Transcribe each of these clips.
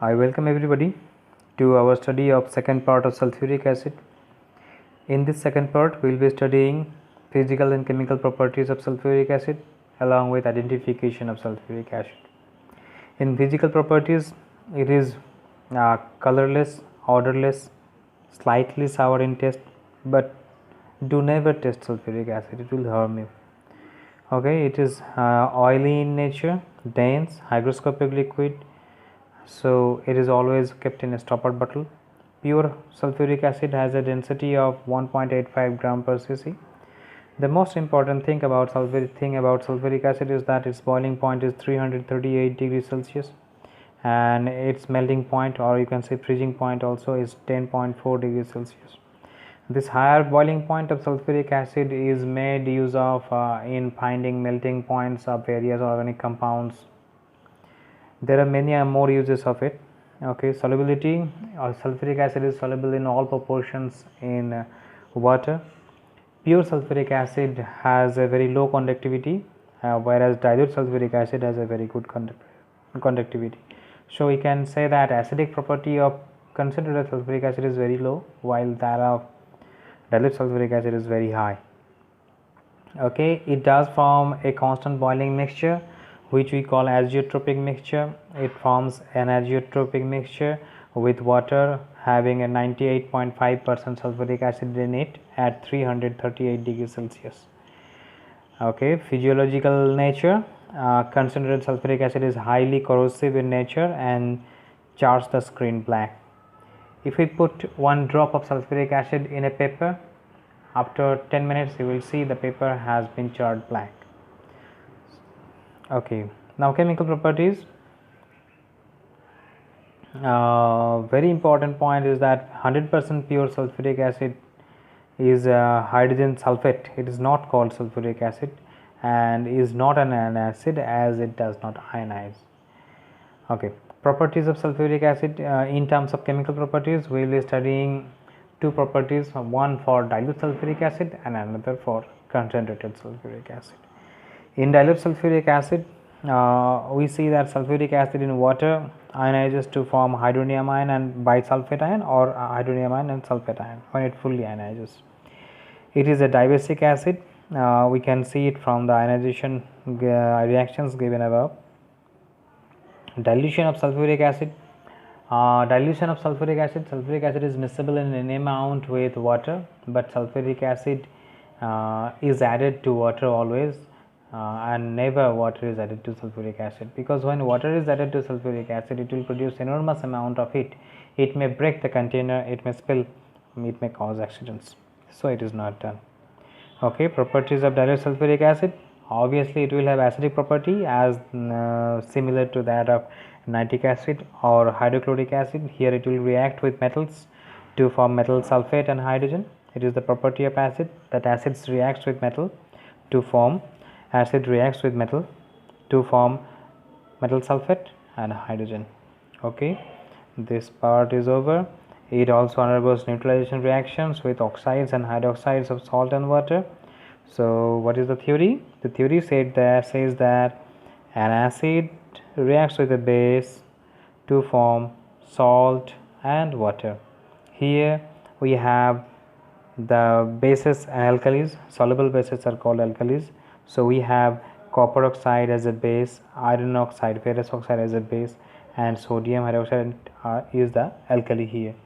I welcome everybody to our study of second part of sulfuric acid. In this second part, we will be studying physical and chemical properties of sulfuric acid along with identification of sulfuric acid. In physical properties, it is colorless, odorless, slightly sour in taste, but do never taste sulfuric acid, it will harm you. Okay, it is oily in nature, dense, hygroscopic liquid, so it is always kept in a stoppered bottle. Pure sulfuric acid has a density of 1.85 gram per cc. The most important thing about sulfuric acid is that its boiling point is 338 degrees Celsius and its melting point, or you can say freezing point, also is 10.4 degrees Celsius. This higher boiling point of sulfuric acid is made use of in finding melting points of various organic compounds. There are many more uses of it. Okay, solubility or sulfuric acid is soluble in all proportions in water. Pure sulfuric acid has a very low conductivity, whereas dilute sulfuric acid has a very good conductivity. So we can say that acidic property of concentrated sulfuric acid is very low, while that of dilute sulfuric acid is very high. Okay, it does form a constant boiling mixture, which we call azeotropic mixture. It forms an azeotropic mixture with water having a 98.5% sulfuric acid in it at 338 degrees Celsius. Okay, physiological nature, concentrated sulfuric acid is highly corrosive in nature and chars the screen black. If we put one drop of sulfuric acid in a paper, after 10 minutes you will see the paper has been charred black. Okay, now chemical properties. Very important point is that 100% pure sulfuric acid is hydrogen sulfate. It is not called sulfuric acid and is not an acid as it does not ionize. Okay, properties of sulfuric acid. In terms of chemical properties, we will be studying two properties, one for dilute sulfuric acid and another for concentrated sulfuric acid. In dilute sulfuric acid, we see that sulfuric acid in water ionizes to form hydronium ion and bisulfate ion, or hydronium ion and sulfate ion when it fully ionizes. It is a dibasic acid. We can see it from the ionization reactions given above. Dilution of sulfuric acid. Sulfuric acid is miscible in any amount with water, but sulfuric acid is added to water always, and never water is added to sulfuric acid, because when water is added to sulfuric acid, it will produce enormous amount of heat. It may break the container, it may spill, it may cause accidents, so it is not done. Okay, properties of dilute sulfuric acid. Obviously it will have acidic property as similar to that of nitric acid or hydrochloric acid. Here it will react with metals to form metal sulfate and hydrogen. It is the property of acid that acids reacts with metal to form metal sulfate and hydrogen. Okay, this part is over. It also undergoes neutralization reactions with oxides and hydroxides of salt and water. So what is the theory? The theory says that an acid reacts with a base to form salt and water. Here we have the bases and alkalis. Soluble bases are called alkalis. So we have copper oxide as a base, iron oxide, ferrous oxide as a base, and sodium hydroxide is the alkali here.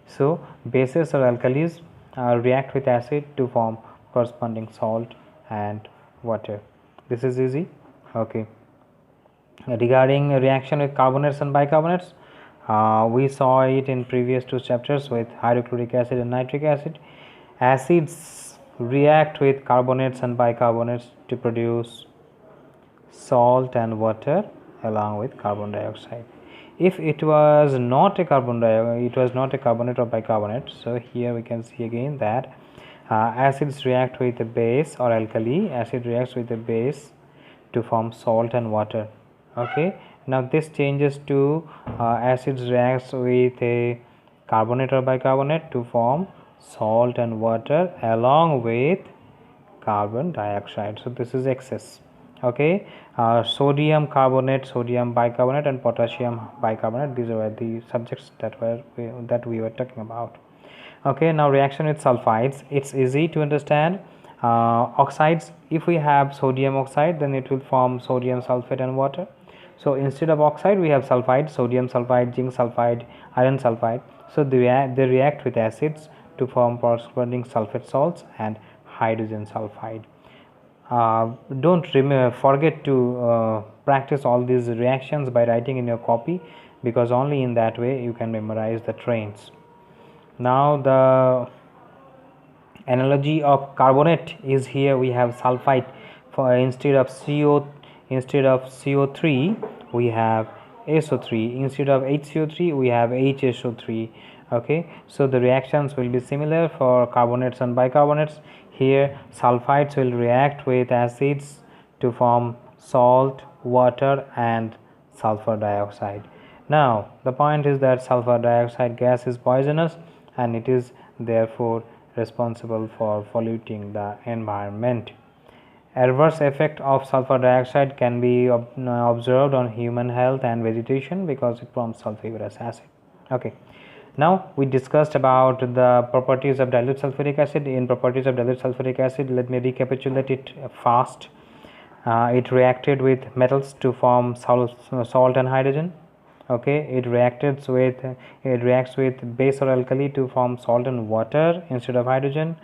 So bases or alkalis react with acid to form corresponding salt and water. This is easy. Okay, regarding reaction with carbonates and bicarbonates, we saw it in previous two chapters with hydrochloric acid and nitric acid. Acids react with carbonates and bicarbonates to produce salt and water along with carbon dioxide. If it was not a carbonate or bicarbonate, so here we can see again that acids react with a base or alkali. Acid reacts with a base to form salt and water. Okay, now this changes to acids reacts with a carbonate or bicarbonate to form salt and water along with carbon dioxide. So this is excess. Okay, sodium carbonate, sodium bicarbonate, and potassium bicarbonate. These were the subjects that we were talking about. Okay, now reaction with sulfides. It's easy to understand. Oxides, if we have sodium oxide, then it will form sodium sulfate and water. So instead of oxide, we have sulfide, sodium sulfide, zinc sulfide, iron sulfide. So they react with acids to form corresponding sulfate salts and hydrogen sulfide. Don't forget to practice all these reactions by writing in your copy, because only in that way you can memorize the trains. Now the analogy of carbonate is here. We have sulfite. For instead of CO3 we have SO3, instead of HCO3 we have HSO3. Okay, so the reactions will be similar for carbonates and bicarbonates. Here sulfides will react with acids to form salt, water, and sulfur dioxide. Now the point is that sulfur dioxide gas is poisonous, and it is therefore responsible for polluting the environment. Adverse effect of sulfur dioxide can be observed on human health and vegetation because it forms sulfurous acid. Okay, now we discussed about the properties of dilute sulfuric acid. In properties of dilute sulfuric acid, let me recapitulate it fast. It reacted with metals to form salt and hydrogen. Okay, it reacts with base or alkali to form salt and water instead of hydrogen.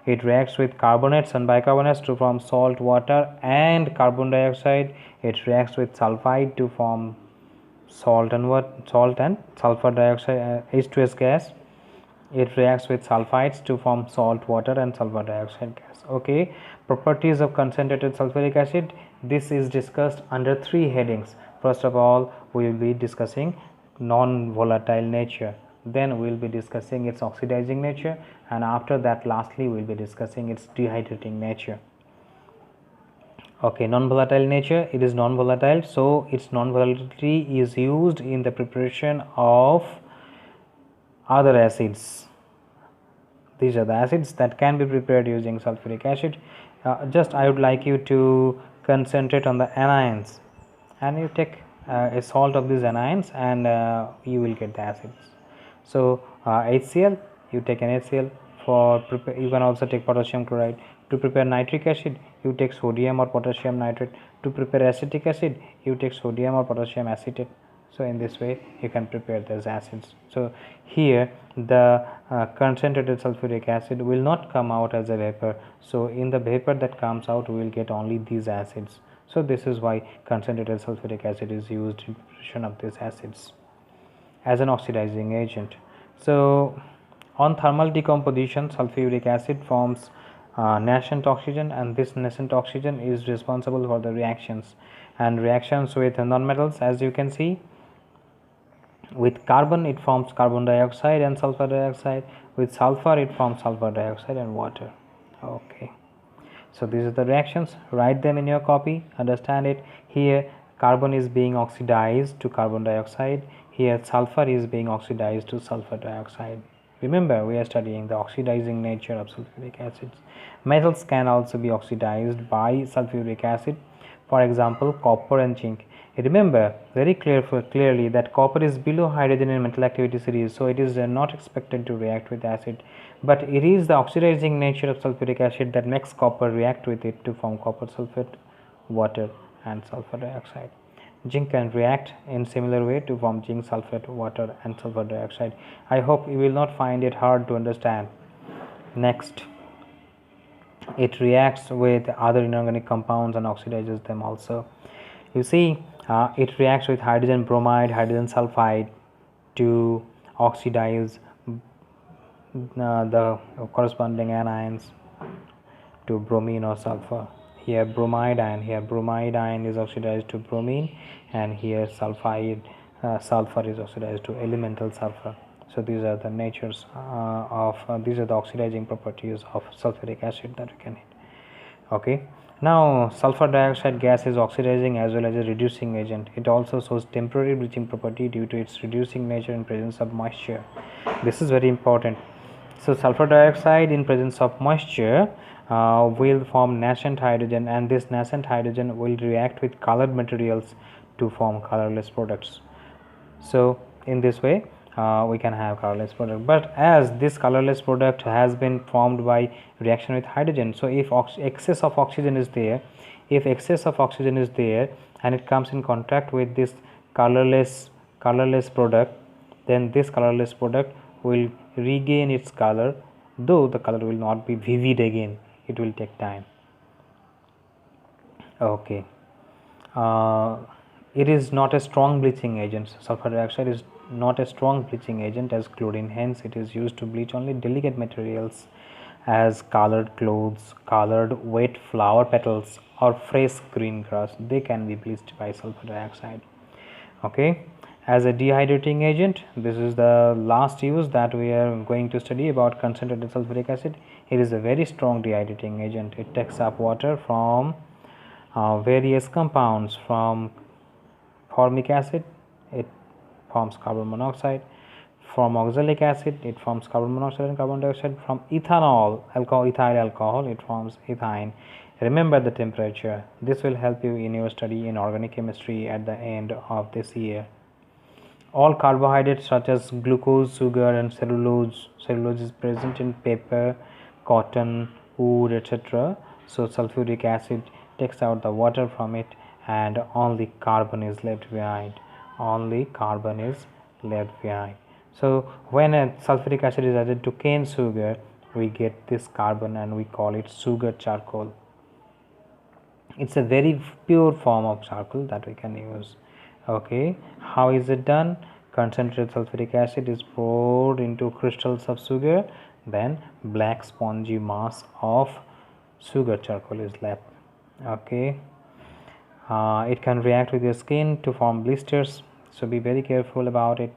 It reacts with carbonates and bicarbonates to form salt, water, and carbon dioxide. It reacts with sulfide to form salt and sulfur dioxide, H2S gas. It reacts with sulfides to form salt, water, and sulfur dioxide gas. Okay, properties of concentrated sulfuric acid. This is discussed under 3 headings. First of all, we will be discussing non-volatile nature. Then we will be discussing its oxidizing nature, and after that lastly we will be discussing its dehydrating nature. Okay, non-volatile nature. It is non-volatile, so its non-volatility is used in the preparation of other acids. These are the acids that can be prepared using sulfuric acid. Just I would like you to concentrate on the anions, and you take a salt of these anions, and you will get the acids. So HCl, you take NaCl. For you can also take potassium chloride. To prepare nitric acid, you take sodium or potassium nitrate. To prepare acetic acid, you take sodium or potassium acetate. So in this way you can prepare those acids. So here the concentrated sulfuric acid will not come out as a vapor. So in the vapor that comes out, we will get only these acids. So this is why concentrated sulfuric acid is used in preparation of these acids as an oxidizing agent. So on thermal decomposition, sulfuric acid forms nascent oxygen, and this nascent oxygen is responsible for the reactions with nonmetals. As you can see, with carbon it forms carbon dioxide and sulfur dioxide. With sulfur it forms sulfur dioxide and water. Okay, so these are the reactions. Write them in your copy, understand it. Here carbon is being oxidized to carbon dioxide. Here sulfur is being oxidized to sulfur dioxide. Remember, we are studying the oxidizing nature of sulfuric acids. Metals can also be oxidized by sulfuric acid. For example, copper and zinc. Remember very clearly that copper is below hydrogen in metal activity series, so it is not expected to react with acid. But it is the oxidizing nature of sulfuric acid that makes copper react with it to form copper sulfate, water, and sulfur dioxide. Zinc can react in similar way to form zinc sulfate, water, and sulfur dioxide. I hope you will not find it hard to understand. Next, it reacts with other inorganic compounds and oxidizes them also. You see, it reacts with hydrogen bromide, hydrogen sulfide to oxidize the corresponding anions to bromine or sulfur. Here bromide ion is oxidized to bromine, and here sulfur is oxidized to elemental sulfur. So these are the natures these are the oxidizing properties of sulfuric acid that we can hit. Okay, now sulfur dioxide gas is oxidizing as well as a reducing agent. It also shows temporary bleaching property due to its reducing nature in presence of moisture. This is very important. So sulfur dioxide in presence of moisture will form nascent hydrogen, and this nascent hydrogen will react with colored materials to form colorless products. So in this way we can have colorless product. But as this colorless product has been formed by reaction with hydrogen, so if excess of oxygen is there, and it comes in contact with this colorless product, then this colorless product will regain its color, though the color will not be vivid again, it will take time. Okay. It is not a strong bleaching agent. Sulfur dioxide is not a strong bleaching agent as chlorine, hence it is used to bleach only delicate materials as colored clothes, colored wet flower petals, or fresh green grass. They can be bleached by sulfur dioxide. Okay, as a dehydrating agent, this is the last use that we are going to study about concentrated sulfuric acid. It is a very strong dehydrating agent. It takes up water from various compounds. From formic acid, it forms carbon monoxide. From oxalic acid, it forms carbon monoxide and carbon dioxide. From ethanol, ethyl alcohol, it forms ethine. Remember the temperature. This will help you in your study in organic chemistry at the end of this year. All carbohydrates such as glucose, sugar, and cellulose is present in paper, cotton, wood, etc. So sulfuric acid takes out the water from it, and only carbon is left behind. So when a sulfuric acid is added to cane sugar, we get this carbon and we call it sugar charcoal. It's a very pure form of charcoal that we can use. Okay, how is it done? Concentrated sulfuric acid is poured into crystals of sugar, then black spongy mass of sugar charcoal is left. Okay, it can react with your skin to form blisters, so be very careful about it.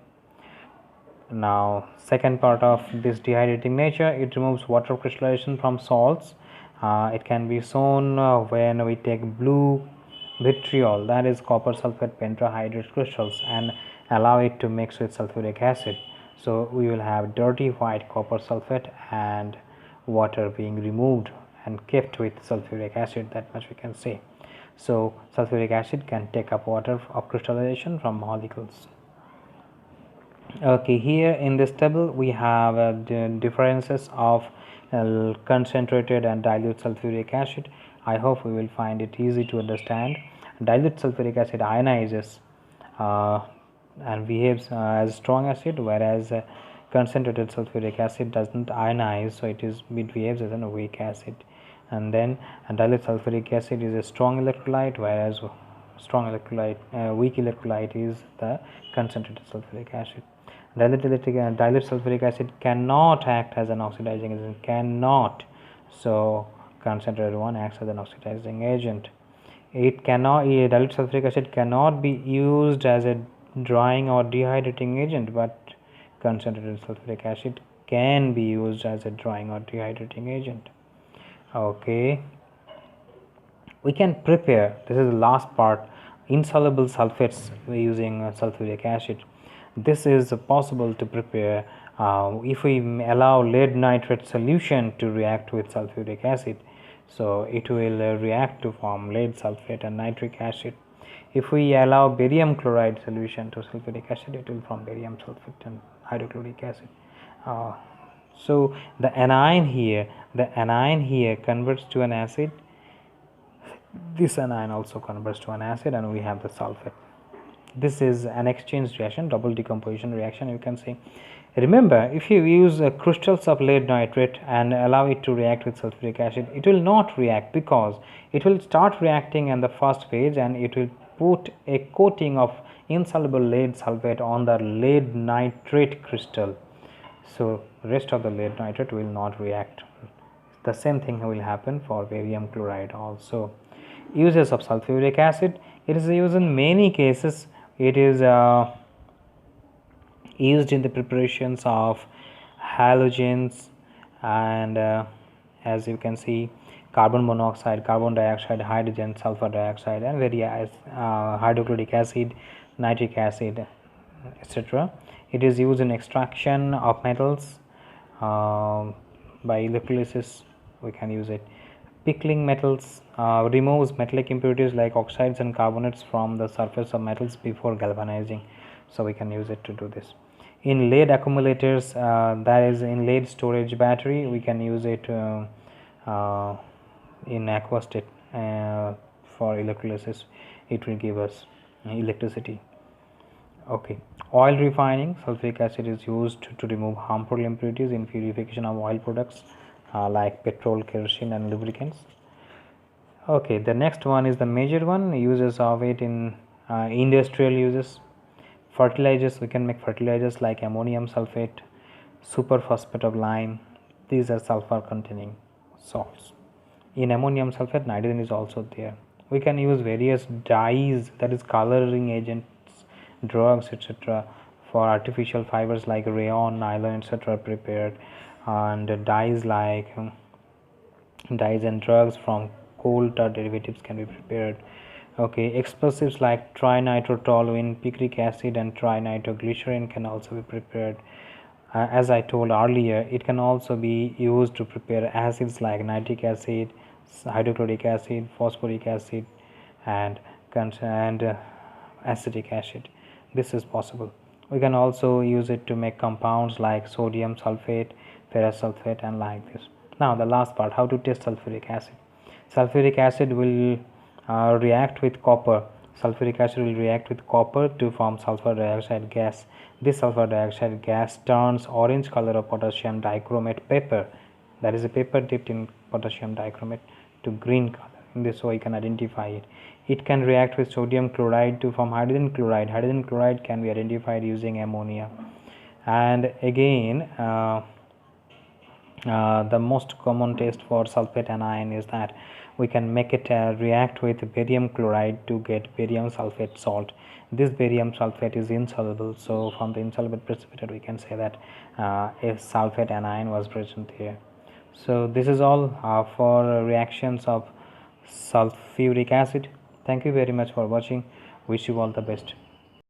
Now, second part of this dehydrating nature, it removes water crystallization from salts. It can be shown when we take blue vitriol, that is copper sulfate pentahydrate crystals, and allow it to mix with sulfuric acid. So we will have dirty white copper sulfate and water being removed and kept with sulfuric acid, that much we can say. So sulfuric acid can take up water of crystallization from molecules. Okay, here in this table we have the differences of concentrated and dilute sulfuric acid. I hope we will find it easy to understand. Dilute sulfuric acid ionizes and behaves as strong acid, whereas concentrated sulfuric acid doesn't ionize, so it behaves as a weak acid. And then dilute sulfuric acid is a strong electrolyte, whereas weak electrolyte is the concentrated sulfuric acid. Dilute sulfuric acid cannot act as an oxidizing agent, so concentrated one acts as an oxidizing agent. Dilute sulfuric acid cannot be used as a drying or dehydrating agent, but concentrated sulfuric acid can be used as a drying or dehydrating agent. Okay, we can prepare, this is the last part, insoluble sulfates using sulfuric acid. This is possible to prepare if we allow lead nitrate solution to react with sulfuric acid. So it will react to form lead sulfate and nitric acid. If we allow barium chloride solution to sulfuric acid, it will form barium sulfate and hydrochloric acid. So the anion here converts to an acid. This anion also converts to an acid, and we have the sulfate. This is an exchange reaction, double decomposition reaction, you can say. Remember, if you use crystals of lead nitrate and allow it to react with sulfuric acid, it will not react, because it will start reacting in the first phase and it will put a coating of insoluble lead sulfate on the lead nitrate crystal. So rest of the lead nitrate will not react. The same thing will happen for barium chloride also. Uses of sulfuric acid, it is used in many cases. It is used in the preparations of halogens and as you can see, carbon monoxide, carbon dioxide, hydrogen, sulfur dioxide, and various hydrochloric acid, nitric acid, etc. It is used in extraction of metals by electrolysis. We can use it. Pickling metals removes metallic impurities like oxides and carbonates from the surface of metals before galvanizing, so we can use it to do this. In lead accumulators, that is in lead storage battery, we can use it in aqua state for electrolysis. It will give us electricity. Okay, oil refining, sulfuric acid is used to remove harmful impurities in purification of oil products like petrol, kerosene and lubricants. Okay, the next one is the major one, uses of it in industrial uses. Fertilizers, we can make fertilizers like ammonium sulfate, superphosphate of lime. These are sulfur containing salts. In ammonium sulfate, nitrogen is also there. We can use various dyes, that is coloring agents, drugs, etc. for artificial fibers like rayon, nylon, etc. prepared, and dyes like dyes and drugs from coal tar derivatives can be prepared. Okay, explosives like trinitrotoluene, picric acid and trinitroglycerin can also be prepared. As I told earlier, it can also be used to prepare acids like nitric acid, hydrochloric acid, phosphoric acid and acetic acid. This is possible. We can also use it to make compounds like sodium sulfate, ferrous sulfate and like this. Now the last part, how to test sulfuric acid. Sulfuric acid will react with copper. Sulfuric acid will react with copper to form sulfur dioxide gas. This sulfur dioxide gas turns orange color of potassium dichromate paper, that is a paper dipped in potassium dichromate, to green color. In this way you can identify it. It can react with sodium chloride to form hydrogen chloride. Hydrogen chloride can be identified using ammonia. And again the most common test for sulfate anion is that we can make it react with barium chloride to get barium sulfate salt. This barium sulfate is insoluble, so from the insoluble precipitate we can say that a sulfate anion was present here. So this is all for reactions of sulfuric acid. Thank you very much for watching. Wish you all the best.